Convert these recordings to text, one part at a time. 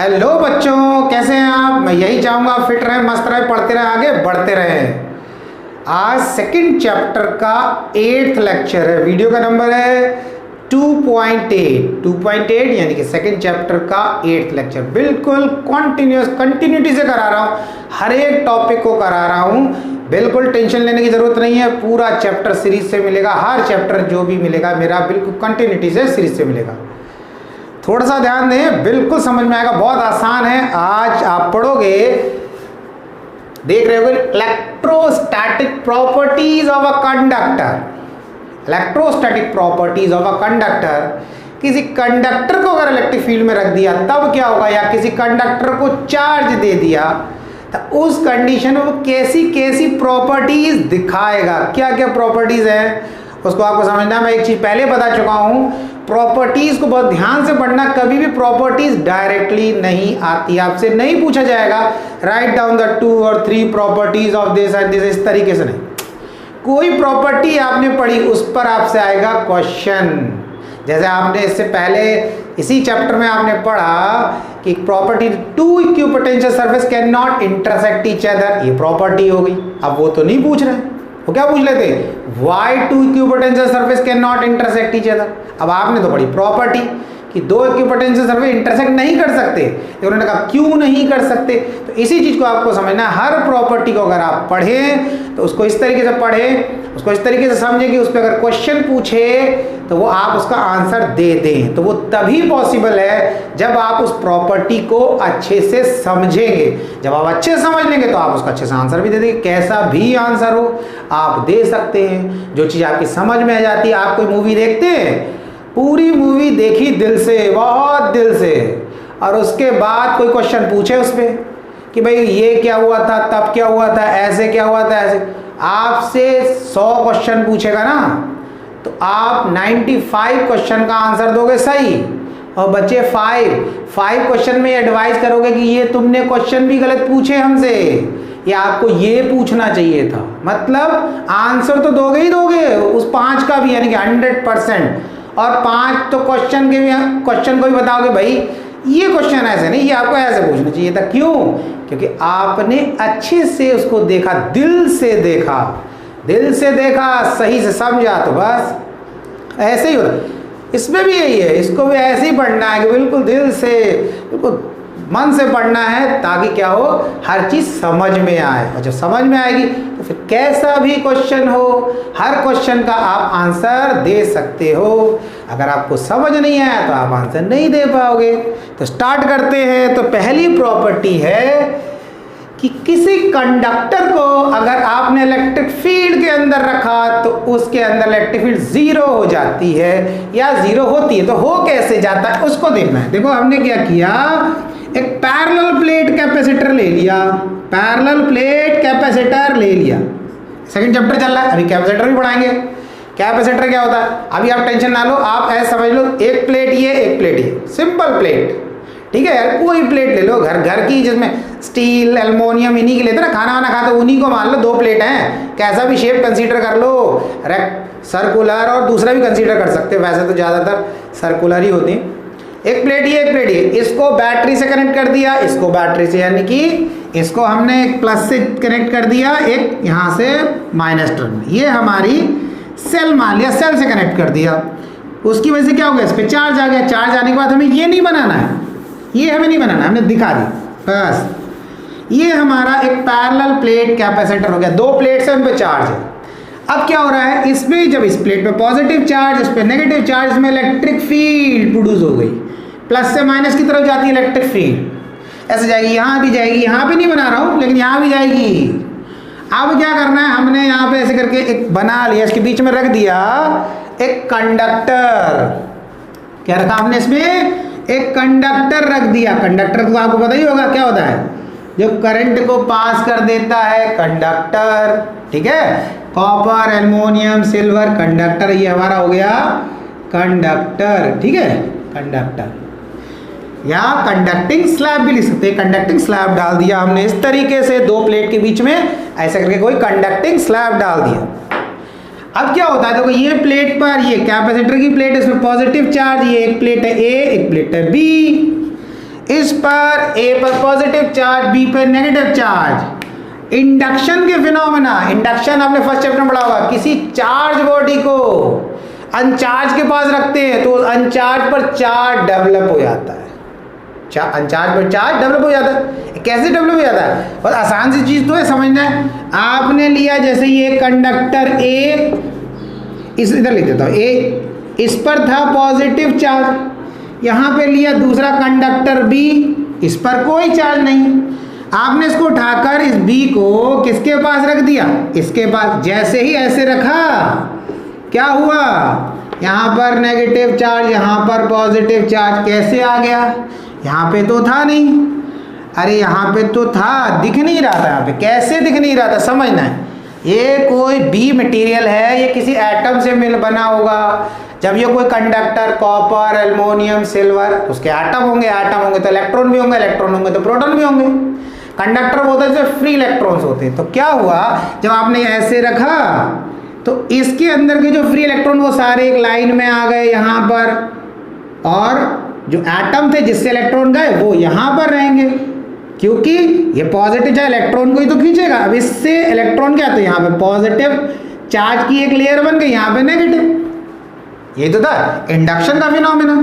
Hello बच्चों, कैसे हैं आप। मैं यही चाहूँगा फिट रहें, मस्त रहें, पढ़ते रहें, आगे बढ़ते रहें। आज सेकंड चैप्टर का 8th लेक्चर है। वीडियो का नंबर है 2.8 यानी कि सेकंड चैप्टर का 8th लेक्चर। बिल्कुल कंटिन्यूटी से करा रहा हूँ, हर एक टॉपिक को करा रहा हूँ। बिल्कुल टेंशन लेने की ज़रूरत नहीं है। पूरा चैप्टर सीरीज से मिलेगा, हर चैप्टर जो भी मिलेगा मेरा बिल्कुल कंटिन्यूटी से सीरीज से मिलेगा। थोड़ा सा ध्यान दें, बिल्कुल समझ में आएगा, बहुत आसान है। आज आप पढ़ोगे, देख रहे होगे, electrostatic properties of a conductor. Electrostatic properties of a conductor. किसी कंडक्टर को अगर इलेक्ट्रिक फील्ड में रख दिया तब क्या होगा, या किसी कंडक्टर को चार्ज दे दिया तो उस कंडीशन में वो कैसी कैसी प्रॉपर्टीज दिखाएगा। क्या क्या प्रॉपर्टीज है उसको आपको समझना। मैं एक चीज पहले बता चुका हूं, प्रॉपर्टीज को बहुत ध्यान से पढ़ना। कभी भी प्रॉपर्टीज डायरेक्टली नहीं आती, आपसे नहीं पूछा जाएगा राइट डाउन द 2 और 3 properties of this and this, इस तरीके से नहीं। कोई प्रॉपर्टी आपने पढ़ी उस पर आपसे आएगा क्वेश्चन। जैसे आपने इससे पहले इसी चैप्टर में आपने पढ़ा कि property 2 equipotential surface can not intersect each other, ये प्रॉपर्टी हो गई। अब वो तो नहीं पूछ रहे, वो क्या पूछ लेते, why 2 equipotential surface can not intersect each other. अब आपने तो पढ़ी प्रॉपर्टी कि 2 इक्विपोटेंशियल सरफेस इंटरसेक्ट नहीं कर सकते, तो उन्होंने कहा क्यों नहीं कर सकते। तो इसी चीज को आपको समझना है। हर प्रॉपर्टी को अगर आप पढ़ें तो उसको इस तरीके से पढ़ें, उसको इस तरीके से समझें कि उस पर अगर क्वेश्चन पूछे तो वो आप उसका आंसर दे दें। तो वो तभी पॉसिबल है जब आप उस प्रॉपर्टी को अच्छे से समझेंगे। जब आप अच्छे से समझ लेंगे तो आप उसका अच्छे से आंसर भी दे देंगे। कैसा भी आंसर हो आप दे सकते हैं। जो चीज़ आपकी समझ में आ जाती है। आप कोई मूवी देखते हैं, पूरी मूवी देखी दिल से, बहुत दिल से, और उसके बाद कोई क्वेश्चन पूछे उस पर कि भाई ये क्या हुआ था, तब क्या हुआ था, ऐसे क्या हुआ था, ऐसे, आपसे 100 क्वेश्चन पूछेगा ना, तो आप 95 क्वेश्चन का आंसर दोगे सही, और बचे 5 क्वेश्चन में एडवाइस करोगे कि ये तुमने क्वेश्चन भी गलत पूछे हमसे, या आपको ये पूछना चाहिए था। मतलब आंसर तो दोगे ही दोगे उस 5 का भी, यानी कि 100%। और 5 तो क्वेश्चन को भी बताओगे भाई ये क्वेश्चन ऐसे नहीं, ये आपको ऐसे पूछना चाहिए था। क्यों? क्योंकि आपने अच्छे से उसको देखा, दिल से देखा, सही से समझा, तो बस ऐसे ही होता। इसमें भी यही है, इसको भी ऐसे ही पढ़ना है कि बिल्कुल दिल से, बिल्कुल मन से पढ़ना है, ताकि क्या हो, हर चीज़ समझ में आए। और जब समझ में आएगी तो फिर कैसा भी क्वेश्चन हो, हर क्वेश्चन का आप आंसर दे सकते हो। अगर आपको समझ नहीं आया तो आप आंसर नहीं दे पाओगे। तो स्टार्ट करते हैं। तो पहली प्रॉपर्टी है कि किसी कंडक्टर को अगर आपने इलेक्ट्रिक फील्ड के अंदर रखा तो उसके अंदर इलेक्ट्रिक फील्ड 0 हो जाती है, या 0 होती है। तो हो कैसे जाता है उसको देखना है। देखो हमने क्या किया, एक पैरेलल प्लेट कैपेसिटर ले लिया, सेकंड चैप्टर चल रहा है, अभी कैपेसिटर भी पढ़ाएंगे। कैपेसिटर क्या होता है अभी आप टेंशन ना लो, आप ऐसे समझ लो, एक प्लेट ये, सिंपल प्लेट, ठीक है यार, कोई प्लेट ले लो घर की, जिसमें स्टील, एल्युमिनियम, इन्हीं की लेते ना, खाना वाना खाते, उन्हीं को मान लो 2 प्लेट हैं। कैसा भी शेप कंसीडर कर लो, सर्कुलर, और दूसरा भी कंसीडर कर सकते हो, वैसे तो ज़्यादातर सर्कुलर ही होती है। एक प्लेट ये, इसको बैटरी से कनेक्ट कर दिया, इसको बैटरी से, यानी कि इसको हमने एक प्लस से कनेक्ट कर दिया, एक यहाँ से माइनस टर्मिनल, ये हमारी सेल मान लिया, सेल से कनेक्ट कर दिया। उसकी वजह से क्या हो गया, इस पर चार्ज आ गया। चार्ज आने के बाद हमें ये नहीं बनाना है, ये हमें नहीं बनाना, हमने दिखा दी बस। ये हमारा एक पैरेलल प्लेट कैपेसिटर हो गया, 2 प्लेट्स हैं, उन पे चार्ज है। अब क्या हो रहा है, इसमें जब इस प्लेट पे पॉजिटिव चार्ज, इस पे नेगेटिव चार्ज, में इलेक्ट्रिक फील्ड प्रोड्यूस हो गई, प्लस से माइनस की तरफ जाती है इलेक्ट्रिक फील्ड, ऐसे जाएगी, यहाँ भी जाएगी, यहाँ पे नहीं बना रहा हूँ लेकिन यहाँ भी जाएगी। अब क्या करना है, हमने यहाँ पे ऐसे करके एक बना लिया, इसके बीच में रख दिया एक कंडक्टर। क्या रखा हमने इसमें, एक कंडक्टर रख दिया। कंडक्टर को आपको पता ही होगा क्या होता है, जो करंट को पास कर देता है, कंडक्टर, ठीक है। कॉपर, एल्युमिनियम, सिल्वर, कंडक्टर, ये हमारा हो गया कंडक्टर, ठीक है, कंडक्टर। या कंडक्टिंग स्लैब भी लिख सकते हैं। कंडक्टिंग स्लैब डाल दिया हमने इस तरीके से, 2 प्लेट के बीच में ऐसे करके कोई कंडक्टिंग स्लैब डाल दिया। अब क्या होता है, देखो ये प्लेट पर, ये कैपेसिटर की प्लेट, इसमें पॉजिटिव चार्ज, ये एक प्लेट है ए, एक प्लेट है बी। इस पर ए पर पॉजिटिव चार्ज, बी पर नेगेटिव चार्ज। इंडक्शन के फिनोमेना, इंडक्शन आपने फर्स्ट चैप्टर में पढ़ा होगा, किसी चार्ज बॉडी को अनचार्ज के पास रखते हैं तो अनचार्ज पर चार्ज डेवलप हो जाता है, अनचार्ज पर चार्ज डेवलप हो जाता है। कैसे डेवलप हो जाता है? और आसान सी चीज तो है, समझना है। आपने लिया जैसे ये कंडक्टर ए, इस इधर लिख देता हूं, ए, इस पर था पॉजिटिव चार्ज, यहां पे लिया दूसरा कंडक्टर बी, इस पर कोई चार्ज नहीं। आपने इसको उठाकर इस बी को किसके पास रख दिया? इसके पास। जैसे ही ऐसे रखा, क्या हुआ? यहां पर नेगेटिव चार्ज, यहां पर पॉजिटिव चार्ज। कैसे आ गया? यहाँ पे तो था नहीं, अरे यहाँ पे तो था, दिख नहीं रहा था। यहाँ पे कैसे दिख नहीं रहा था? समझना है, ये कोई बी मटेरियल है, ये किसी एटम से मिल बना होगा। जब ये कोई कंडक्टर, कॉपर, एल्युमिनियम, सिल्वर, उसके एटम होंगे, एटम होंगे तो इलेक्ट्रॉन भी होंगे, इलेक्ट्रॉन होंगे तो प्रोटॉन भी होंगे। कंडक्टर होते हैं जो फ्री इलेक्ट्रॉन्स होते हैं। तो क्या हुआ, जब आपने ऐसे रखा तो इसके अंदर के जो फ्री इलेक्ट्रॉन वो सारे एक लाइन में आ गए यहाँ पर, और जो एटम थे जिससे इलेक्ट्रॉन गए वो यहां पर रहेंगे, क्योंकि ये पॉजिटिव चार्ज इलेक्ट्रॉन को ही तो खींचेगा। अब इससे इलेक्ट्रॉन क्या, तो यहां पे पॉजिटिव चार्ज की एक लेयर बन गई, यहां पे नेगेटिव। ये तो था इंडक्शन का फिनोमेना,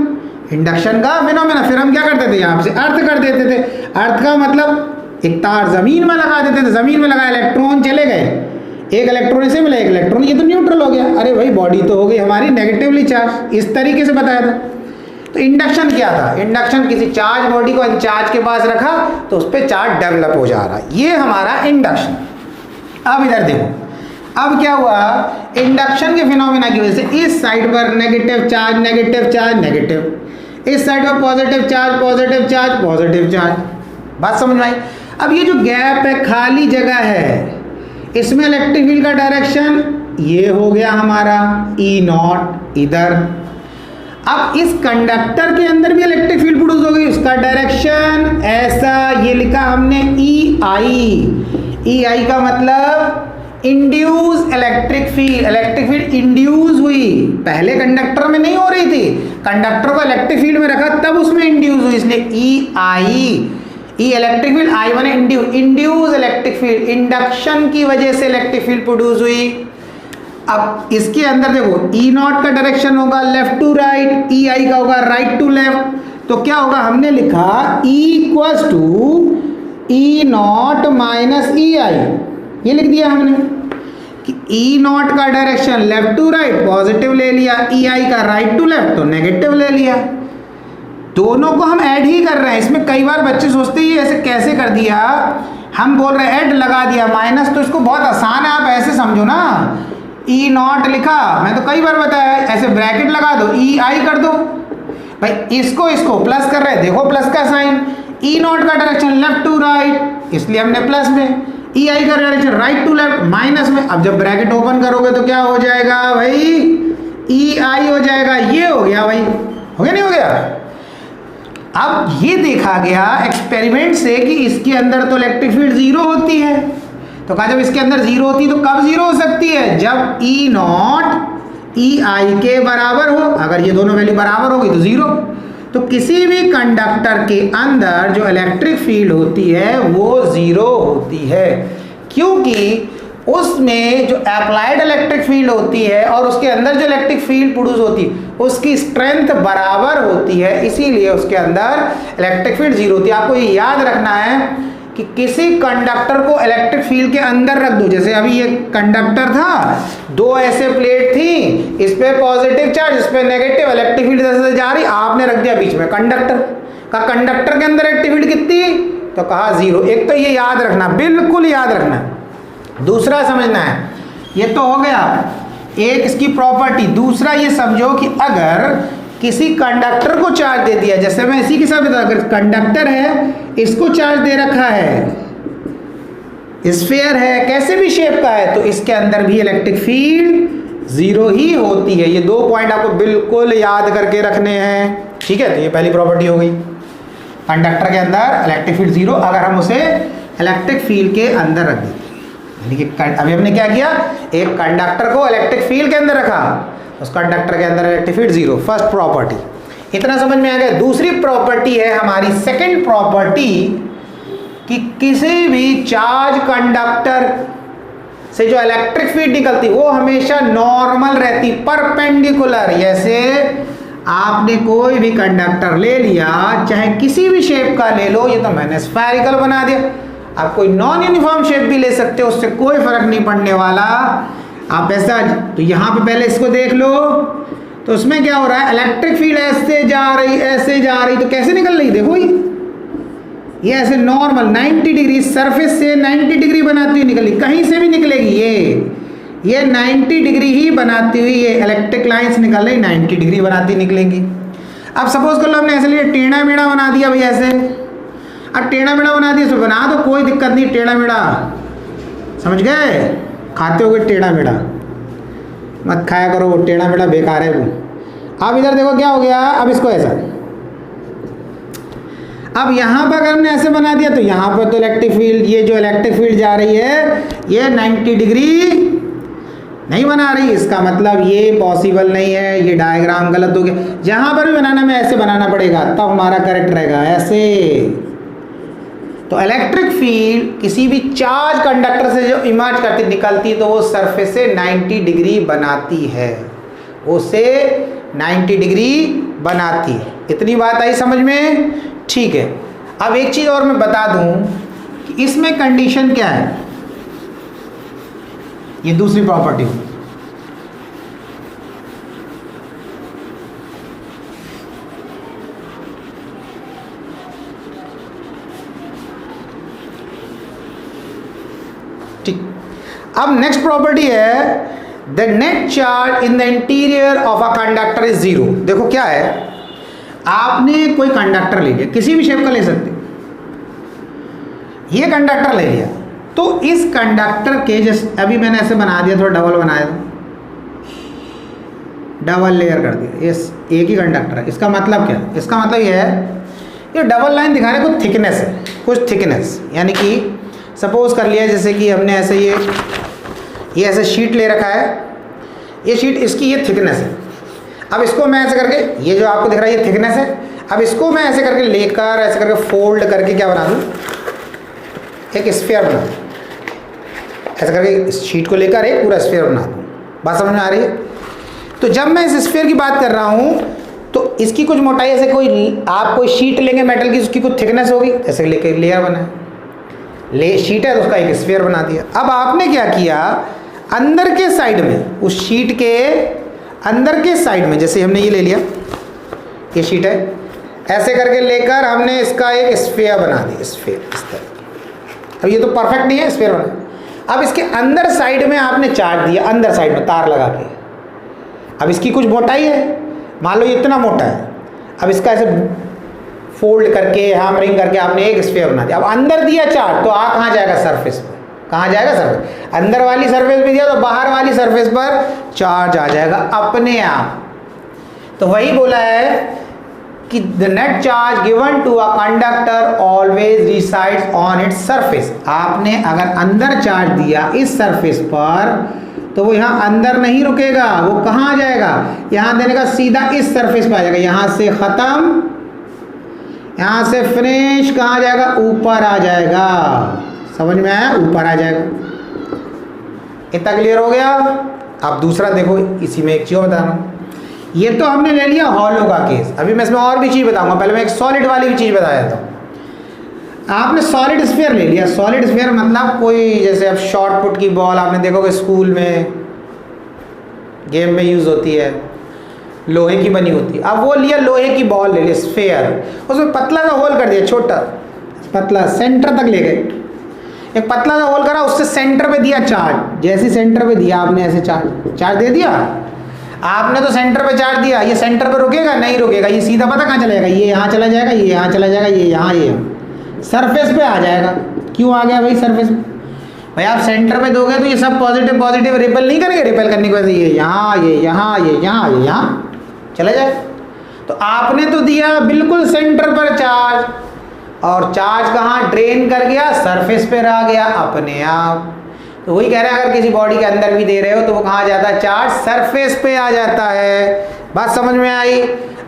इंडक्शन का फिनोमेना। फिर हम क्या करते थे, यहां से अर्थ कर देते थे। अर्थ का मतलब एक तार जमीन में लगा देते थे, जमीन में लगा, इलेक्ट्रॉन चले गए, एक इलेक्ट्रॉन इसे मिला, एक इलेक्ट्रॉन, ये तो न्यूट्रल हो गया। अरे भाई बॉडी तो हो गई हमारी नेगेटिवली चार्ज। इस तरीके से बताया था। तो इंडक्शन क्या था? इंडक्शन किसी चार्ज बॉडी को अनचार्ज के पास रखा तो उस पर चार्ज डेवलप हो जा रहा है, ये हमारा इंडक्शन। अब इधर देखो, अब क्या हुआ, इंडक्शन के फिनोमेना की वजह से इस साइड पर negative charge, negative charge, negative, इस साइड पर positive charge, positive charge, positive charge. बात समझ में आई? अब ये जो गैप है, खाली जगह है, इसमें इलेक्ट्रिक फील्ड का डायरेक्शन ये हो गया हमारा ई नॉट इधर। अब इस कंडक्टर के अंदर भी इलेक्ट्रिक फील्ड प्रोड्यूस हो गई, उसका डायरेक्शन ऐसा, ये लिखा हमने ई आई। ई आई का मतलब induce electric field. Electric field induce हुई, पहले कंडक्टर में नहीं हो रही थी, कंडक्टर को इलेक्ट्रिक फील्ड में रखा तब उसमें इंड्यूस हुई, इसलिए ई आई। ई इलेक्ट्रिक फील्ड, आई माने इंड्यूस इलेक्ट्रिक फील्ड। इंडक्शन की वजह से इलेक्ट्रिक फील्ड प्रोड्यूस हुई। अब इसके अंदर देखो, ई नॉट का डायरेक्शन होगा left to right, E I का होगा राइट टू लेफ्ट। तो क्या होगा, हमने लिखा E equals to E naught minus E I, ये लिख दिया हमने कि ई नॉट का direction left to right positive ले लिया, ई आई का राइट टू लेफ्ट तो नेगेटिव ले लिया। दोनों को हम ऐड ही कर रहे हैं। इसमें कई बार बच्चे सोचते हैं ऐसे कैसे कर दिया, हम बोल रहे हैं ऐड लगा दिया माइनस, तो इसको बहुत आसान है, आप ऐसे समझो ना, ई नॉट लिखा, मैं तो कई बार बताया, ऐसे ब्रैकेट लगा दो, ई आई कर दो भाई, इसको प्लस कर रहे हैं, देखो प्लस का साइन। ई नॉट का डायरेक्शन लेफ्ट टू राइट, इसलिए हमने प्लस में, ई आई का direction right to left minus में। अब जब ब्रैकेट ओपन करोगे तो क्या हो जाएगा भाई, ई आई हो जाएगा। ये हो गया भाई, हो गया नहीं हो गया? अब ये देखा गया एक्सपेरिमेंट से कि इसके अंदर तो इलेक्ट्रिक फील्ड जीरो होती है। तो कहा जब इसके अंदर जीरो होती है तो कब जीरो हो सकती है, जब ई नॉट ई आई के बराबर हो। अगर ये दोनों वैल्यू बराबर होगी तो जीरो। तो किसी भी कंडक्टर के अंदर जो इलेक्ट्रिक फील्ड होती है वो जीरो होती है, क्योंकि उसमें जो अप्लाइड इलेक्ट्रिक फील्ड होती है और उसके अंदर जो इलेक्ट्रिक फील्ड प्रोड्यूस होती है उसकी स्ट्रेंथ बराबर होती है, इसीलिए उसके अंदर इलेक्ट्रिक फील्ड जीरो होती है। आपको ये याद रखना है कि किसी कंडक्टर को इलेक्ट्रिक फील्ड के अंदर रख दो। जैसे अभी ये कंडक्टर था, दो ऐसे प्लेट थी, इस पे पॉजिटिव चार्ज, इस पे नेगेटिव, इलेक्ट्रिक फील्ड जैसे जा रही, आपने रख दिया बीच में कंडक्टर का। कंडक्टर के अंदर इलेक्ट्रिक फील्ड कितनी, तो कहा जीरो। एक तो ये याद रखना, बिल्कुल याद रखना। दूसरा समझना है, ये तो हो गया एक इसकी प्रॉपर्टी। दूसरा ये समझो कि अगर किसी कंडक्टर को चार्ज दे दिया, जैसे मैं इसी के साथ बता, अगर कंडक्टर है, इसको चार्ज दे रखा है, स्फीयर है, कैसे भी शेप का है, तो इसके अंदर भी इलेक्ट्रिक फील्ड जीरो ही होती है। ये दो पॉइंट आपको बिल्कुल याद करके रखने हैं, ठीक है? तो ये पहली प्रॉपर्टी हो गई, कंडक्टर के अंदर इलेक्ट्रिक फील्ड जीरो अगर हम उसे इलेक्ट्रिक फील्ड के अंदर रख देते। अभी हमने क्या किया, एक कंडक्टर को इलेक्ट्रिक फील्ड के अंदर रखा, उस कंडक्टर के अंदर electric field zero, first property. इतना समझ में आ गया। दूसरी प्रॉपर्टी है हमारी सेकंड प्रॉपर्टी कि किसी भी चार्ज कंडक्टर से जो इलेक्ट्रिक फील्ड निकलती वो हमेशा नॉर्मल रहती, परपेंडिकुलर। जैसे आपने कोई भी कंडक्टर ले लिया, चाहे किसी भी शेप का ले लो, ये तो मैंने स्फेरिकल बना दिया, आप कोई नॉन यूनिफॉर्म शेप भी ले सकते हो, उससे कोई फर्क नहीं पड़ने वाला। आप ऐसा, तो यहाँ पे पहले इसको देख लो, तो उसमें क्या हो रहा है, इलेक्ट्रिक फील्ड ऐसे जा रही, ऐसे जा रही, तो कैसे निकल रही, देखो ये ऐसे नॉर्मल 90 डिग्री सरफेस से 90 डिग्री बनाती हुई निकली, कहीं से भी निकलेगी ये 90 डिग्री ही बनाती हुई ये इलेक्ट्रिक लाइंस निकल रही, 90 डिग्री बनाती निकलेंगी। अब सपोज कर लो हमने ऐसे लिए टेढ़ा मेढ़ा बना दिया भाई, ऐसे अब टेढ़ा मेढ़ा बना दिया, तो बना दो, कोई दिक्कत नहीं, टेढ़ा मेढ़ा, समझ गए, खाते होगे टेढ़ा मेढ़ा, मत खाया करो, वो टेढ़ा मेढ़ा बेकार है वो। अब इधर देखो क्या हो गया, अब इसको ऐसा, अब यहाँ पर अगर हमने ऐसे बना दिया तो यहाँ पर तो इलेक्ट्रिक फील्ड, ये जो इलेक्ट्रिक फील्ड जा रही है ये 90 डिग्री नहीं बना रही, इसका मतलब ये पॉसिबल नहीं है, ये डायग्राम गलत हो गया। जहाँ पर भी बनाना में ऐसे बनाना पड़ेगा, तब हमारा करेक्ट रहेगा, ऐसे। तो इलेक्ट्रिक फील्ड किसी भी चार्ज कंडक्टर से जो इमर्ज करती निकलती तो वो सरफेस से 90 डिग्री बनाती है, उसे 90 डिग्री बनाती है। इतनी बात आई समझ में? ठीक है। अब एक चीज और मैं बता दूं कि इसमें कंडीशन क्या है, ये दूसरी प्रॉपर्टी। ठीक, अब नेक्स्ट प्रॉपर्टी है the net charge in the interior of a conductor is zero. देखो क्या है, आपने कोई कंडक्टर ले लिया, किसी भी शेप का ले सकते, ये कंडक्टर ले लिया, तो इस कंडक्टर के जैसे अभी मैंने ऐसे बना दिया, थोड़ा डबल बनाया, डबल लेयर कर दिया, ये एक ही कंडक्टर है। इसका मतलब क्या है, इसका मतलब ये है, ये डबल लाइन दिखा रहे कुछ थिकनेस है, कुछ थिकनेस, यानी कि सपोज कर लिया जैसे कि हमने ऐसे ये ऐसे शीट ले रखा है, ये शीट इसकी ये थिकनेस है। अब इसको मैं ऐसे करके, ये जो आपको दिख रहा है ये थिकनेस है, अब इसको मैं ऐसे करके लेकर ऐसे करके फोल्ड करके क्या बना दूँ, एक स्फीयर बना दूँ, ऐसे करके इस शीट को लेकर एक पूरा स्फीयर बना दूँ। बात समझ में आ रही है? तो जब मैं इस स्फीयर की बात कर रहा हूँ तो इसकी कुछ मोटाई, ऐसे कोई आप कोई शीट लेंगे मेटल की, उसकी कुछ थिकनेस होगी, ऐसे लेकर लेयर बना, ले शीट है तो उसका एक स्फीयर बना दिया। अब आपने क्या किया, अंदर के साइड में, उस शीट के अंदर के साइड में, जैसे हमने ये ले लिया, ये शीट है, ऐसे करके लेकर हमने इसका एक स्फीयर बना दिया, स्फीयर इस तरह। अब ये तो परफेक्ट नहीं है, स्फीयर बना। अब इसके अंदर साइड में आपने चार्ज दिया, अंदर साइड में तार लगा के। अब इसकी कुछ मोटाई है, मान लो इतना मोटा है, अब इसका ऐसे फोल्ड करके हैमरिंग करके आपने एक स्फीयर बना दिया। अब अंदर दिया चार्ज तो कहाँ जाएगा, सरफेस पर। कहाँ जाएगा, सरफेस। अंदर वाली सरफेस पे दिया तो बाहर वाली सरफेस पर चार्ज आ जाएगा अपने आप। तो वही बोला है कि the net charge given to a conductor always resides on its surface. आपने अगर अंदर चार्ज दिया इस सरफेस पर तो वो यहाँ अंदर नहीं रुकेगा, वो कहाँ जाएगा, यहाँ देने का सीधा इस सरफेस पर आ जाएगा, यहाँ से खत्म, यहाँ से फिनिश, कहाँ जाएगा, ऊपर आ जाएगा। समझ में आया, ऊपर आ जाएगा। इतना क्लियर हो गया। अब दूसरा देखो, इसी में एक चीज बता रहा हूँ, ये तो हमने ले लिया हॉलो का केस, अभी मैं इसमें और भी चीज बताऊंगा, पहले मैं एक सॉलिड वाली भी चीज बताया था। आपने सॉलिड स्फीयर ले लिया, सॉलिड स्फीयर मतलब कोई, जैसे अब शॉर्ट पुट की बॉल आपने देखोगे स्कूल में गेम में यूज होती है, लोहे की बनी होती है। अब वो लिया, लोहे की बॉल ले ली स्फीयर, उसमें पतला सा होल कर दिया, छोटा पतला, सेंटर तक ले गए, एक पतला सा होल करा, उससे सेंटर पे दिया चार्ज। जैसे सेंटर पे दिया आपने, ऐसे चार्ज दे दिया आपने, तो सेंटर पे चार्ज दिया, ये सेंटर पे रुकेगा नहीं, रुकेगा, ये सीधा पता कहाँ चला जाएगा, ये यहाँ चला जाएगा, ये यहाँ चला जाएगा, ये यहाँ, ये सरफेस पे आ जाएगा। क्यों आ गया भाई सरफेस पे? भाई आप सेंटर पे दोगे तो ये सब पॉजिटिव पॉजिटिव रिपेल नहीं करेंगे, रिपेल करने की वजह से ये यहाँ, ये यहाँ, ये यहाँ, ये यहाँ चला जाए। तो आपने तो दिया बिल्कुल सेंटर पर चार्ज, और चार्ज कहाँ ड्रेन कर गया, सरफेस पे रह गया अपने आप। तो वही कह रहे हैं, अगर किसी बॉडी के अंदर भी दे रहे हो तो वो कहाँ जाता है, चार्ज सरफेस पे आ जाता है। बात समझ में आई?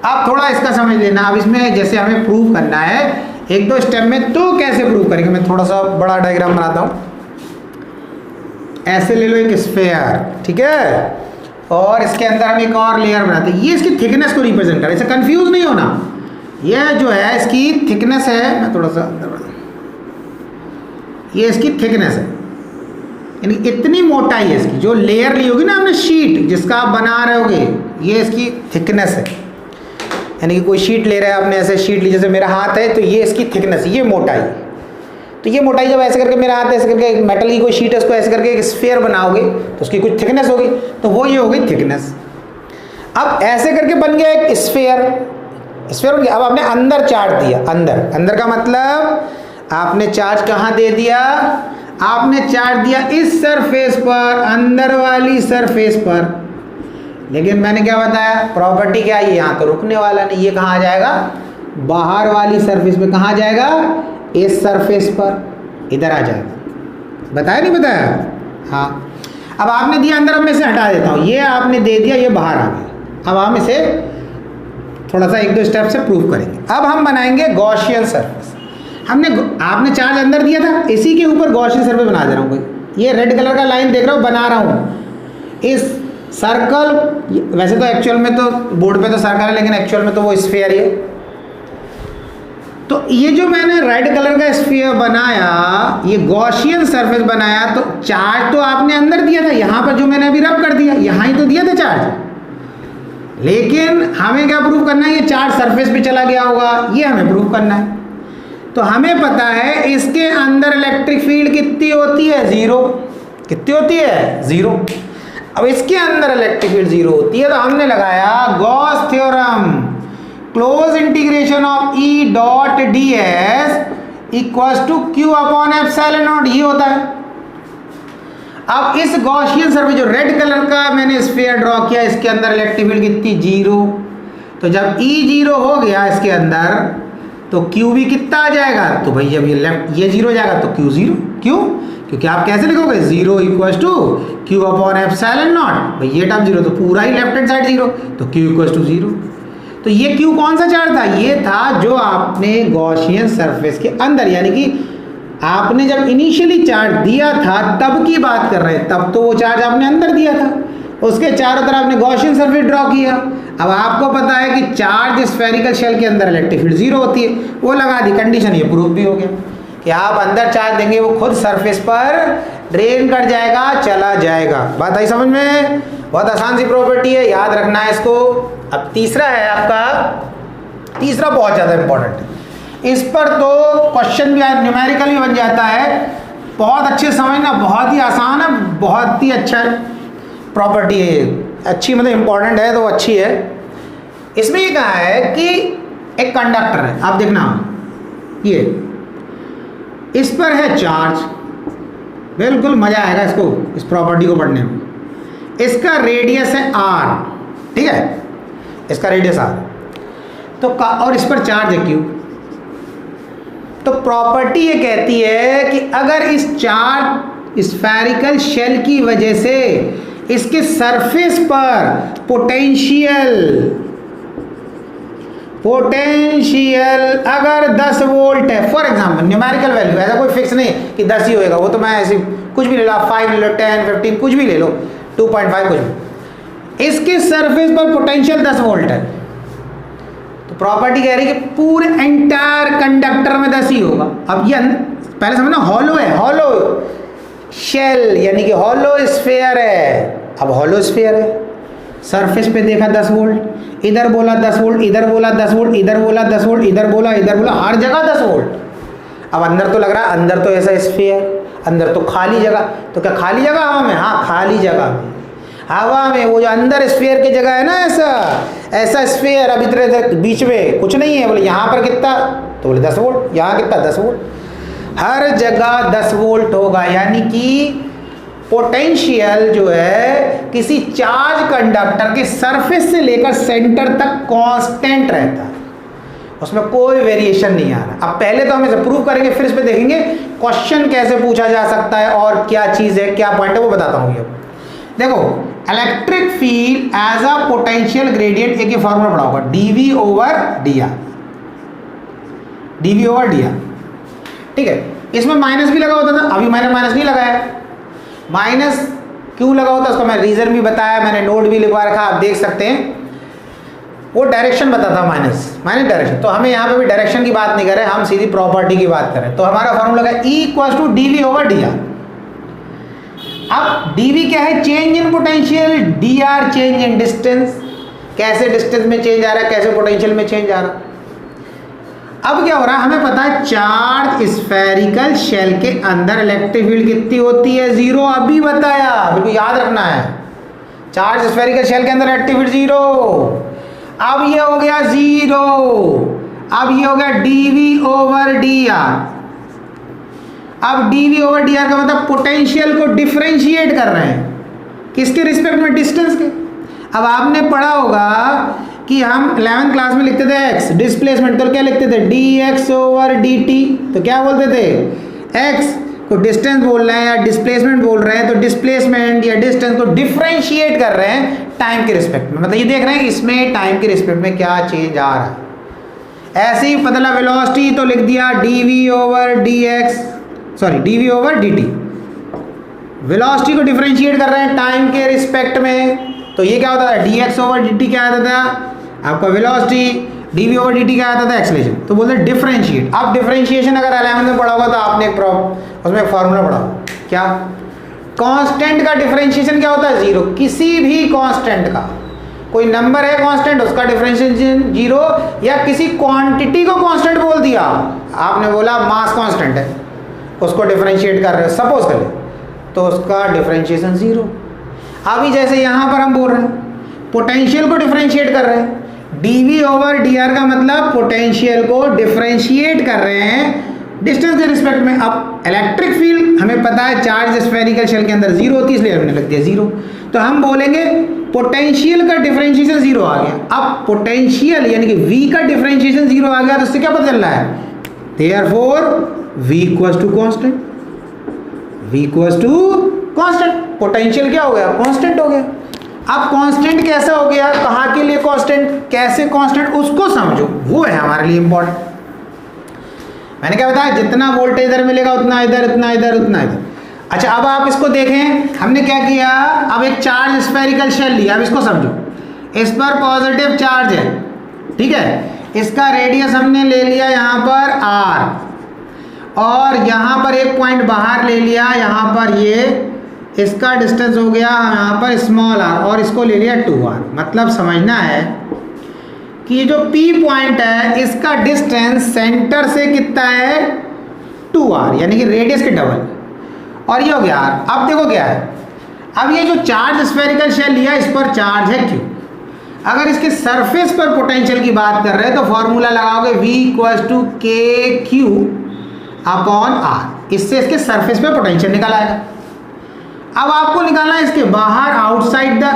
अब थोड़ा इसका समझ लेना। अब इसमें जैसे हमें प्रूव करना है एक दो स्टेप में, तो कैसे प्रूव करेंगे, मैं थोड़ा सा बड़ा डायग्राम बनाता हूँ। ऐसे ले लो एक स्फेयर, ठीक है, और इसके अंदर हम एक और लेयर बनाते हैं। ये इसकी थिकनेस को रिप्रेजेंट कर रहा है, इससे कंफ्यूज नहीं होना। यह जो है इसकी थिकनेस है, मैं थोड़ा सा अंदर बढ़ा, ये इसकी थिकनेस है, यानी इतनी मोटाई है इसकी। जो लेयर ली होगी ना हमने शीट जिसका आप बना रहे होगे, ये इसकी थिकनेस है। यानी कि कोई शीट ले रहा है आपने, ऐसे शीट ली, जैसे मेरा हाथ है तो ये इसकी थिकनेस, ये मोटाई। तो ये मोटाई जब ऐसे करके मेरा हाथ ऐसे करके मेटल की कोई शीट है उसको ऐसे करके एक स्फीयर बनाओगे तो उसकी कुछ थिकनेस होगी, तो वो ये होगी थिकनेस। अब ऐसे करके बन गया एक स्फीयर, स्फीयर बन गया। अब आपने अंदर चार्ज दिया, अंदर का मतलब आपने चार्ज कहाँ दे दिया, आपने चार्ज दिया इस सरफेस पर, अंदर वाली सरफेस पर। लेकिन मैंने क्या बताया, प्रॉपर्टी क्या है, यहाँ तो रुकने वाला नहीं, ये कहाँ आ जाएगा, बाहर वाली सरफेस पे। कहाँ जाएगा, इस सरफेस पर, इधर आ जाएगा। बताया नहीं बताया? हाँ। अब आपने दिया अंदर, अब मैं इसे हटा देता हूँ, ये आपने दे दिया, ये बाहर आ गया। अब हम इसे थोड़ा सा एक दो स्टेप से प्रूव करेंगे। अब हम बनाएंगे गॉसियन सरफेस। आपने चार्ज अंदर दिया था, इसी के ऊपर गॉसियन सरफेस बना दे रहा हूँ। ये रेड कलर का लाइन देख रहा हूँ, बना रहा हूँ इस सर्कल। वैसे तो एक्चुअल में तो बोर्ड पे तो सर्कल है, लेकिन एक्चुअल में तो वो स्फीयर ही है। तो ये जो मैंने रेड कलर का स्फीयर बनाया, ये गॉसियन सरफेस बनाया, तो चार्ज तो आपने अंदर दिया था, यहाँ पर जो मैंने अभी रब कर दिया, यहाँ ही तो दिया था चार्ज। लेकिन हमें क्या प्रूव करना है, ये चार्ज सरफेस पे चला गया होगा, ये हमें प्रूव करना है। तो हमें पता है इसके अंदर इलेक्ट्रिक फील्ड कितनी होती है, 0। कितनी होती है, 0। अब इसके अंदर इलेक्ट्रिक फील्ड 0 होती है, तो हमने लगाया Gauss theorem, close integration of E dot D S equals to Q upon epsilon naught, ये होता है। अब इस गॉसियन सरफेस जो रेड कलर का मैंने स्फीयर ड्रॉ किया, इसके अंदर इलेक्ट्रिक फील्ड कितनी, 0। तो जब ई 0 हो गया इसके अंदर, तो क्यू भी कितना आ जाएगा, तो भाई जब ये 0 हो जाएगा तो क्यू 0। क्यों? क्योंकि आप कैसे लिखोगे, 0 equals to Q upon epsilon naught. भाई ये टर्म 0 तो पूरा ही लेफ्ट हैंड साइड 0, तो क्यू इक्वल्स टू 0। तो ये क्यू कौन सा चार्ज था, ये था जो आपने गॉसियन सरफेस के अंदर, यानी कि आपने जब इनिशियली चार्ज दिया था तब की बात कर रहे हैं, तब तो वो चार्ज आपने अंदर दिया था, उसके चारों तरफ आपने गॉसियन सरफेस ड्रॉ किया। अब आपको पता है कि चार्ज स्फेरिकल शेल के अंदर इलेक्ट्रिक फील्ड 0 होती है, वो लगा दी, कंडीशन ये प्रूफ भी हो गया कि आप अंदर चार्ज देंगे वो खुद सरफेस पर ड्रेन कर जाएगा, चला जाएगा। बात आई समझ में? बहुत आसान सी प्रॉपर्टी है, याद रखना है इसको। अब तीसरा है आपका, तीसरा बहुत ज़्यादा इंपॉर्टेंट है, इस पर तो क्वेश्चन भी न्यूमेरिकल भी बन जाता है। बहुत अच्छे समझना, बहुत ही आसान है, बहुत ही अच्छा प्रॉपर्टी है, अच्छी मतलब इंपॉर्टेंट है तो अच्छी है। इसमें ये कहा है कि एक कंडक्टर है, आप देखना ये इस पर है चार्ज, बिल्कुल मजा आएगा इसको, इस प्रॉपर्टी को पढ़ने में। इसका रेडियस है r, ठीक है, इसका रेडियस r, तो और इस पर चार्ज है q। तो प्रॉपर्टी ये कहती है कि अगर इस चार्ज स्फेरिकल शेल की वजह से इसके सरफेस पर पोटेंशियल अगर 10 वोल्ट है, फॉर एग्जांपल न्यूमेरिकल वैल्यू, ऐसा कोई फिक्स नहीं कि 10 ही होएगा, वो तो मैं ऐसे कुछ भी ले लो, 5 ले लो, 10, 15 कुछ भी ले लो, 2.5 कुछ भी। इसके सरफेस पर पोटेंशियल 10 वोल्ट है, तो प्रॉपर्टी कह रही है कि पूरे एंटायर कंडक्टर में 10 ही होगा। अब ये पहले समझना, हॉलो है, हॉलो शेल यानी कि हॉलो स्फीयर है। अब हॉलो स्फीयर है, सरफेस पे देखा 10 वोल्ट, इधर बोला 10 वोल्ट, इधर बोला 10 वोल्ट, इधर बोला 10 वोल्ट, इधर बोला, हर जगह 10 वोल्ट। अब अंदर तो लग रहा है, अंदर तो ऐसा स्फीयर, अंदर तो खाली जगह, तो क्या खाली जगह हवा में? हाँ, खाली जगह में, हवा में वो जो अंदर स्फीयर की जगह है ना, ऐसा स्फीयर, अब इधर बीच में कुछ नहीं है, बोले यहाँ पर कितना, तो बोले 10 वोल्ट, यहाँ कितना 10 वोल्ट, हर जगह 10 वोल्ट होगा। यानी कि पोटेंशियल जो है किसी चार्ज कंडक्टर के सरफेस से लेकर सेंटर तक कांस्टेंट रहता है, उसमें कोई वेरिएशन नहीं आ रहा। अब पहले तो हम इसे प्रूव करेंगे, फिर इस पे देखेंगे क्वेश्चन कैसे पूछा जा सकता है और क्या चीज़ है, क्या पॉइंट है, वो बताता हूँ। ये देखो, electric field as a potential gradient, एक ही फॉर्मूला पढ़ा होगा, DV over D R, DV over D R. ठीक है, इसमें माइनस भी लगा होता था, अभी मैंने माइनस नहीं लगाया। माइनस क्यों लगा होता है उसका मैं रीजन भी बताया, मैंने नोट भी लिखवा रखा, आप देख सकते हैं। वो डायरेक्शन बताता माइनस डायरेक्शन, तो हमें यहाँ पे भी डायरेक्शन की बात नहीं कर रहे, हम सीधी प्रॉपर्टी की बात करें। तो हमारा फॉर्मूला है E equals to DV over D R. अब डीवी क्या है, change in potential, D R change in distance, कैसे डिस्टेंस में चेंज आ रहा है, कैसे पोटेंशियल में चेंज आ रहा है। अब क्या हो रहा है, हमें पता है चार्ज स्फेरिकल शेल के अंदर इलेक्ट्रिक फील्ड कितनी होती है, 0, अभी बताया, बिल्कुल याद रखना है। चार्ज स्फेरिकल शेल के अंदर इलेक्ट्रिक फील्ड 0। अब ये हो गया 0, अब ये हो गया डीवी ओवर डी आर। अब डीवी ओवर डी आर का मतलब पोटेंशियल को डिफरेंशिएट कर रहे हैं, किसके रिस्पेक्ट में, डिस्टेंस के। अब आपने पढ़ा होगा कि हम 11th क्लास में लिखते थे x डिस्प्लेसमेंट, तो क्या लिखते थे, dx ओवर dt। तो क्या बोलते थे, x को डिस्टेंस बोल रहे हैं या डिस्प्लेसमेंट बोल रहे हैं, तो डिस्प्लेसमेंट या डिस्टेंस को डिफरेंशिएट कर रहे हैं टाइम के रिस्पेक्ट में, मतलब ये देख रहे हैं इसमें टाइम के रिस्पेक्ट में क्या चेंज आ रहा है। ऐसे ही पता लगा वेलोसिटी, तो लिख दिया dv over dx, sorry dv over dt। Velocity को डिफरेंशिएट कर रहे हैं टाइम के रिस्पेक्ट में, तो ये क्या होता था, dx ओवर dt क्या आता था आपका वेलोसिटी, dv ओवर dt क्या आता था एक्सेलरेशन। तो बोलते हैं डिफरेंशिएट। अब डिफरेंशिएशन अगर 11th में पढ़ा होगा तो आपने एक उसमें फॉर्मूला पढ़ा, क्या, कांस्टेंट का डिफरेंशिएशन क्या होता है, 0। किसी भी कांस्टेंट का, कोई नंबर है कांस्टेंट, उसका डिफरेंशिएशन 0, या किसी क्वांटिटी को कांस्टेंट बोल दिया, आपने बोला मास कांस्टेंट है, उसको डिफरेंशिएट कर रहे हो सपोज कर ले, तो उसका डिफरेंशिएशन 0। अभी जैसे यहाँ पर हम बोल रहे हैं पोटेंशियल को डिफरेंशिएट कर रहे हैं, dv ओवर dr का मतलब पोटेंशियल को डिफरेंशिएट कर रहे हैं डिस्टेंस के रिस्पेक्ट में। अब इलेक्ट्रिक फील्ड हमें पता है चार्ज स्फेरिकल शेल के अंदर 0 होती है, इसलिए हमने लिख दिया 0। तो हम बोलेंगे पोटेंशियल का डिफरेंशिएशन 0 आ गया। अब पोटेंशियल यानी कि v का डिफरेंशिएशन 0 आ गया, तो इससे क्या पता चल रहा है, therefore v equals to constant, v equals to constant. Potential क्या हो गया, कांस्टेंट हो गया। अब कांस्टेंट कैसा हो गया, कहाँ के लिए कांस्टेंट, कैसे कांस्टेंट, उसको समझो, वो है हमारे लिए इंपॉर्टेंट। मैंने क्या बताया, जितना वोल्टेज इधर मिलेगा उतना इधर, उतना इधर, उतना इधर। अच्छा, अब आप इसको देखें, हमने क्या किया, अब एक चार्ज स्फेरिकल शेल लिया, अब इसको समझो, इस पर पॉजिटिव चार्ज है, ठीक है, इसका रेडियस हमने ले लिया यहाँ पर r, और यहाँ पर एक पॉइंट बाहर ले लिया, यहाँ पर ये इसका डिस्टेंस हो गया यहाँ पर स्मॉल r, और इसको ले लिया 2r। मतलब समझना है कि ये जो P पॉइंट है इसका डिस्टेंस सेंटर से कितना है, 2r, यानी कि रेडियस के डबल, और ये हो गया r। अब देखो क्या है, अब ये जो चार्ज स्फेरिकल शेल लिया इस पर चार्ज है q, अगर इसके सरफेस पर पोटेंशियल की बात कर रहे हैं तो फॉर्मूला लगाओगे v equals to kq upon r, इससे इसके सरफेस पे पोटेंशियल निकल आएगा। अब आपको निकालना है इसके बाहर, outside the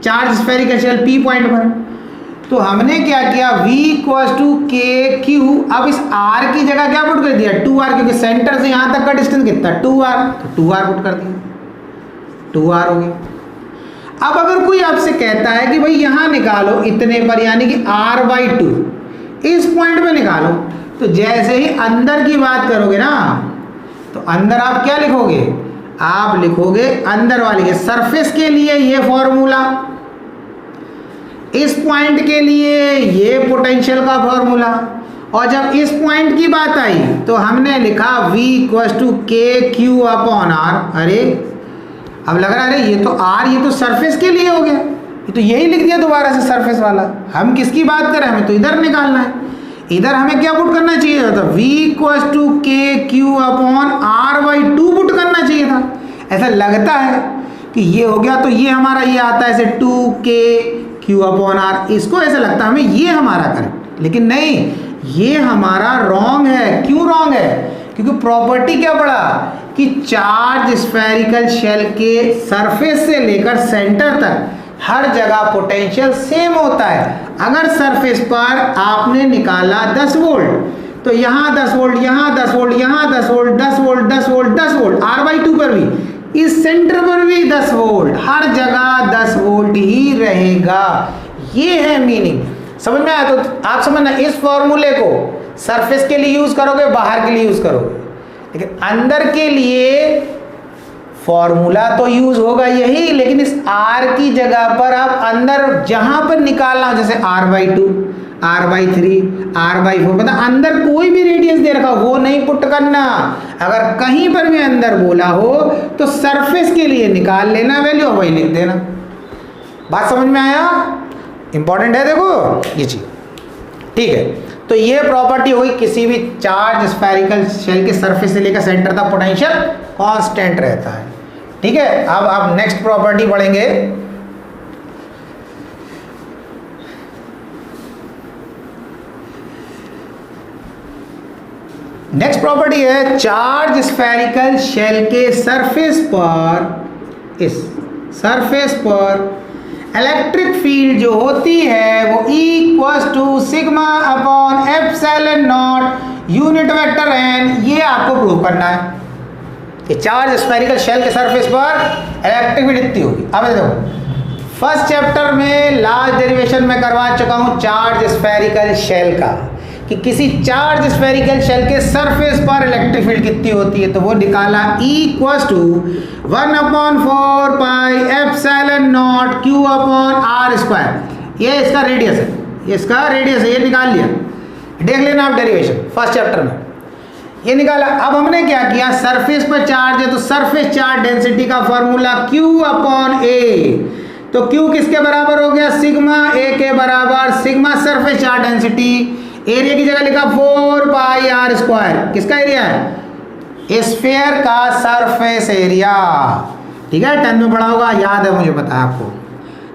charge spherical shell P point पर, तो हमने क्या किया, v इक्वल्स टू kq। अब इस r की जगह क्या पुट कर दिया, 2r, क्योंकि सेंटर से यहाँ तक का डिस्टेंस कितना, 2r, तो 2r पुट कर दिया, 2r हो गया। अब अगर कोई आपसे कहता है कि भाई यहाँ निकालो इतने पर, यानी कि r/2, इस पॉइंट पे निकालो, तो जैसे ही अंदर की बात करोगे ना, तो अंदर आप क्या लिखोगे, आप लिखोगे अंदर वाले के सरफेस के लिए ये फॉर्मूला, इस पॉइंट के लिए ये पोटेंशियल का फॉर्मूला, और जब इस पॉइंट की बात आई तो हमने लिखा v equals to kq upon r। अरे अब लग रहा है अरे ये तो r, ये तो सरफेस के लिए हो गया, ये तो यही लिख दिया दोबारा से सरफेस वाला। हम किसकी बात करें, हमें तो इधर निकालना है, इधर हमें क्या पुट करना चाहिए था, v equals to kq upon r/2 put करना चाहिए था। ऐसा लगता है कि ये हो गया तो ये हमारा ये आता है ऐसे 2kq अपॉन r, इसको ऐसा लगता है हमें ये हमारा करेक्ट, लेकिन नहीं, ये हमारा रॉन्ग है। क्यों रॉन्ग है, क्योंकि प्रॉपर्टी क्या पढ़ा कि चार्ज स्फेरिकल शेल के सरफेस से लेकर सेंटर तक हर जगह पोटेंशियल सेम होता है। अगर सरफेस पर आपने निकाला 10 वोल्ट तो यहाँ 10 वोल्ट, यहाँ 10 वोल्ट, यहाँ 10 volt, 10 volt, 10 volt, 10 volt, r/2 पर भी इस सेंटर पर भी 10 वोल्ट, हर जगह 10 वोल्ट ही रहेगा। ये है मीनिंग। समझ में आया? तो आप समझना, इस फॉर्मूले को सरफेस के लिए यूज करोगे, बाहर के लिए यूज करोगे, लेकिन अंदर के लिए फॉर्मूला तो यूज होगा यही, लेकिन इस r की जगह पर आप अंदर जहां पर निकालना, जैसे r/2, r/3, r/4, मतलब अंदर कोई भी रेडियस दे रखा हो वो नहीं पुट करना। अगर कहीं पर भी अंदर बोला हो तो सरफेस के लिए निकाल लेना वैल्यू, वही लिख देना। बात समझ में आया? इंपॉर्टेंट है, देखो ये चीज। ठीक है, तो ये प्रॉपर्टी होगी, किसी भी चार्ज स्फेरिकल शेल के सरफेस से लेकर सेंटर तक पोटेंशियल कांस्टेंट रहता है। ठीक है, अब आप नेक्स्ट प्रॉपर्टी पढ़ेंगे। नेक्स्ट प्रॉपर्टी है चार्ज स्फेरिकल शेल के सरफेस पर, इस सरफेस पर इलेक्ट्रिक फील्ड जो होती है वो equals to sigma upon epsilon naught unit vector N. ये आपको प्रूव करना है कि चार्ज स्फेरिकल शेल के सरफेस पर इलेक्ट्रिक फील्ड इतनी होगी। अब देखो, फर्स्ट चैप्टर में लास्ट डेरिवेशन में करवा चुका हूं चार्ज स्फेरिकल शेल का, कि किसी चार्ज स्फेरिकल शेल के सरफेस पर इलेक्ट्रिक फील्ड कितनी होती है, तो वो निकाला equals to 1/4 pi epsilon naught q upon r square. ये इसका रेडियस है, इसका रेडियस है, ये निकाल लिया। देख लेना आप डेरिवेशन फर्स्ट चैप्टर में, ये निकाला। अब हमने क्या किया, सरफेस पर चार्ज है तो सरफेस चार्ज डेंसिटी का फॉर्मूला q अपॉन a, तो q किसके बराबर हो गया, सिग्मा a के बराबर, sigma surface charge density, area की जगह लिखा 4 पाई r स्क्वायर। किसका एरिया है, स्फीयर का सरफेस एरिया। ठीक है, 10 में पढ़ा होगा, याद है मुझे, पता है आपको।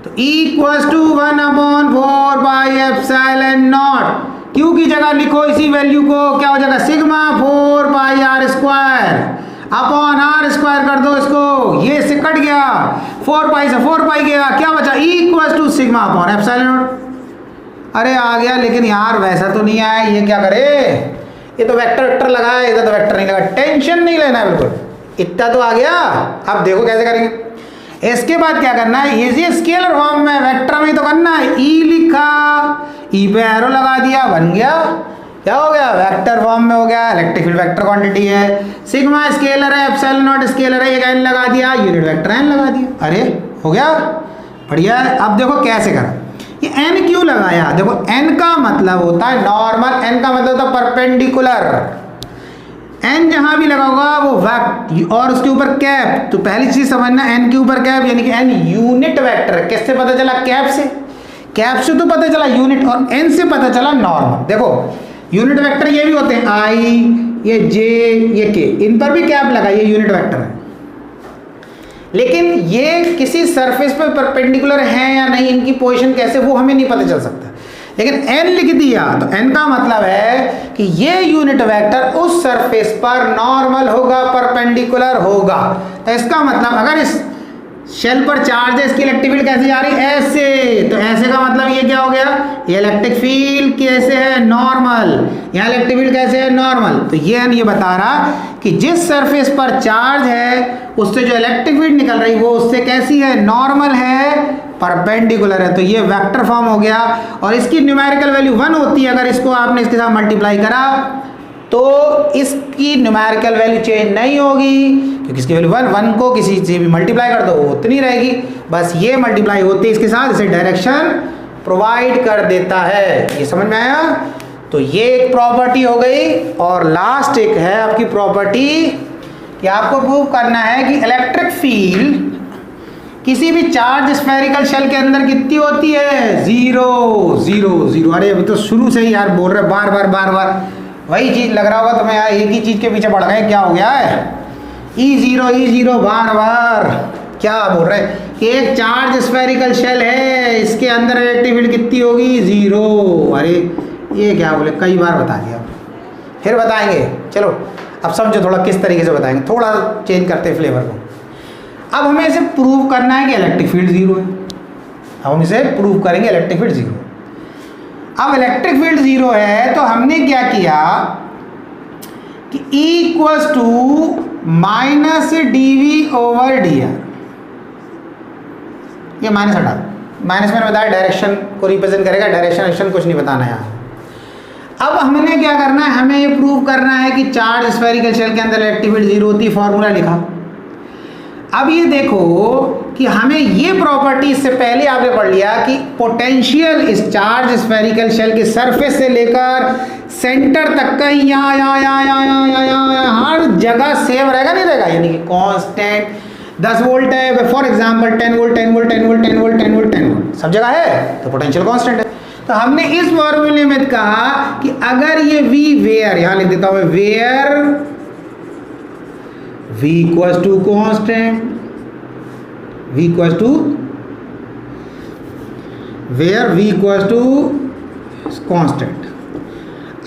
तो equals to 1/4 pi epsilon naught, Q की जगह लिखो इसी वैल्यू को, क्या हो जाएगा, sigma 4 pi r square upon r square कर दो इसको, ये से कट गया, 4 पाई से 4 पाई गया, क्या बचा, equals to sigma upon epsilon naught. अरे आ गया, लेकिन यार वैसा तो नहीं आया, ये क्या करे, ये तो वेक्टर वेक्टर लगा है, इधर तो वेक्टर नहीं लगा। टेंशन नहीं लेना है बिल्कुल, इतना तो आ गया। अब देखो कैसे करेंगे। इसके बाद क्या करना है, ये स्केलर फॉर्म में, वेक्टर में तो करना है, ई लिखा, ई पे एरो लगा दिया, बन गया, क्या हो गया, वेक्टर फॉर्म में हो गया। इलेक्ट्रिक फील्ड वेक्टर क्वांटिटी है, सिग्मा स्केलर है, एप्सिलॉन नॉट स्केलर है, एक एन लगा दिया, यूनिट वेक्टर एन लगा दिया। अरे हो गया, बढ़िया है। अब देखो कैसे करा, ये n क्यों लगाया, देखो n का मतलब होता है नॉर्मल, n का मतलब होता है परपेंडिकुलर। n जहां भी लगा होगा वो वेक्टर और उसके ऊपर कैप, तो पहली चीज समझना, n के ऊपर कैप, यानी कि n यूनिट वेक्टर है। किससे पता चला, कैप से, कैप से तो पता चला यूनिट, और n से पता चला नॉर्मल। देखो यूनिट वेक्टर ये भी होते हैं, i, ये j, ये k, इन पर भी कैप लगा, ये यूनिट वेक्टर है। लेकिन ये किसी सरफेस पर परपेंडिकुलर है या नहीं, इनकी पोजीशन कैसे, वो हमें नहीं पता चल सकता। लेकिन n लिख दिया तो n का मतलब है कि ये यूनिट वेक्टर उस सरफेस पर नॉर्मल होगा, परपेंडिकुलर होगा। तो इसका मतलब अगर इस शेल पर चार्ज है, इसकी इलेक्ट्रिक फील्ड कैसे जा रही है, ऐसे, तो ऐसे का मतलब ये क्या हो गया, ये इलेक्ट्रिक फील्ड कैसे है, नॉर्मल, यहाँ इलेक्ट्रिक फील्ड कैसे है, नॉर्मल। तो ये बता रहा कि जिस सरफेस पर चार्ज है उससे जो इलेक्ट्रिक फील्ड निकल रही वो उससे कैसी है, नॉर्मल है, परपेंडिकुलर है। तो ये वेक्टर फॉर्म हो गया, और इसकी न्यूमेरिकल वैल्यू 1 होती है। अगर इसको आपने इसके साथ मल्टीप्लाई करा तो इसकी न्यूमेरिकल वैल्यू चेंज नहीं होगी, क्योंकि इसकी वैल्यू 1 को किसी से भी मल्टीप्लाई कर दो वो उतनी रहेगी, बस ये मल्टीप्लाई होती है इसके साथ, इसे डायरेक्शन प्रोवाइड कर देता है। ये समझ में आया। तो ये एक प्रॉपर्टी हो गई, और लास्ट एक है आपकी प्रॉपर्टी कि आपको प्रूव करना है कि इलेक्ट्रिक फील्ड किसी भी चार्ज स्फेरिकल शेल के अंदर कितनी होती है, 0 0 0। अरे अभी तो शुरू से ही यार बोल रहे, बार बार वही चीज लग रहा होगा तुम्हें यार, एक ही चीज के पीछे पड़ गए, क्या हो गया है, E0 बार क्या बोल रहे हैं कि एक चार्ज स्फेरिकल शेल है, इसके अंदर इलेक्ट्रिक फील्ड कितनी होगी, 0। अरे ये क्या बोले, कई बार बता दिया, फिर बताएंगे। चलो अब समझो थोड़ा किस तरीके से बताएंगे, थोड़ा चेंज करते हैं फ्लेवर को। अब हमें इसे प्रूव करना है कि इलेक्ट्रिक फील्ड 0 है। अब हम इसे प्रूव करेंगे इलेक्ट्रिक फील्ड 0। अब इलेक्ट्रिक फील्ड 0 है तो हमने क्या किया कि इक्वल्स टू माइनस dv/dr। ये माइनस हटा दो, माइनस मैंने बताया डायरेक्शन को रिप्रेजेंट करेगा, डायरेक्शन कुछ नहीं बताना है। अब हमने क्या करना है, हमें ये प्रूव करना है कि चार्ज स्फेरिकल शेल के अंदर इलेक्ट्रिक फील्ड 0 होती है, फॉर्मूला लिखा। अब ये देखो कि हमें ये प्रॉपर्टी इससे पहले आपने पढ़ लिया कि पोटेंशियल इस चार्ज स्फेरिकल शेल के सरफेस से लेकर सेंटर तक का यहाँ हर जगह सेम रहेगा, नहीं रहेगा, यानी कि कांस्टेंट 10 वोल्ट है for example, 10 volt 10 volt 10 volt 10 volt 10 volt 10 volt सब जगह है, तो पोटेंशियल कांस्टेंट है। तो हमने इस फॉर्मूले में कहा कि अगर ये V वेयर, यहां लिख देता हूं मैं, where V equals to constant, V equals to where V equals to constant.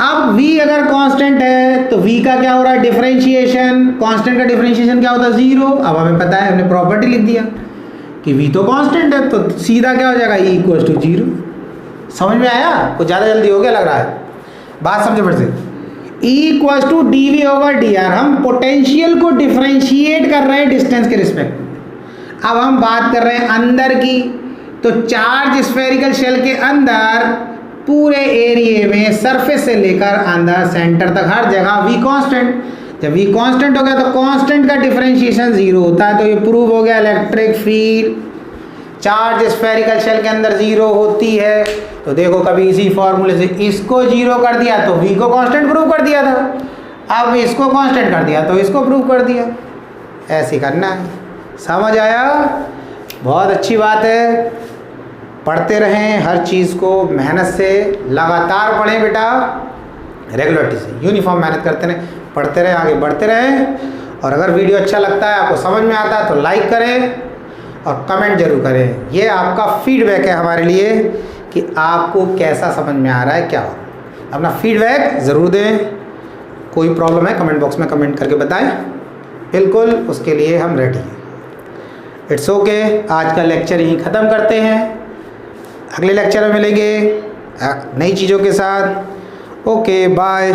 अब V अगर कांस्टेंट है तो V का क्या हो रहा है, डिफरेंशिएशन। कांस्टेंट का डिफरेंशिएशन क्या होता है, 0। अब हमें पता है, हमने प्रॉपर्टी लिख दिया कि V तो कांस्टेंट है, तो सीधा क्या हो जाएगा, E इक्वल्स टू 0। समझ में आया? कुछ ज़्यादा जल्दी हो गया लग रहा है, बात समझे फिर से। E इक्वल्स टू dv/dr, हम पोटेंशियल को डिफरेंशिएट कर रहे हैं डिस्टेंस के रिस्पेक्ट। अब हम बात कर रहे हैं अंदर की, तो चार्ज स्फेरिकल शेल के अंदर पूरे एरिया में सरफेस से लेकर अंदर सेंटर तक हर जगह V कांस्टेंट। जब V कांस्टेंट हो गया तो कांस्टेंट का डिफरेंशिएशन 0 होता है, तो ये प्रूव हो गया electric field charge spherical shell के अंदर 0 होती है। तो देखो कभी इसी फॉर्मूले से इसको 0 कर दिया तो V को कांस्टेंट प्रूव कर दिया था, अब इसको कांस्टेंट कर दिया तो इसको प्रूव कर दिया। ऐसे करना है, समझ आया? बहुत अच्छी बात है, पढ़ते रहें हर चीज़ को मेहनत से, लगातार पढ़ें बेटा, रेगुलरिटी से, यूनिफॉर्म मेहनत करते रहें, पढ़ते रहें, आगे बढ़ते रहें। और अगर वीडियो अच्छा लगता है, आपको समझ में आता है तो लाइक करें और कमेंट जरूर करें। ये आपका फीडबैक है हमारे लिए कि आपको कैसा समझ में आ रहा है, क्या हो। अपना फीडबैक ज़रूर दें, कोई प्रॉब्लम है कमेंट बॉक्स में कमेंट करके बताएं, बिल्कुल उसके लिए हम रेडी हैं। इट्स ओके, आज का लेक्चर यहीं ख़त्म करते हैं, अगले लेक्चर में मिलेंगे नई चीज़ों के साथ। Okay bye.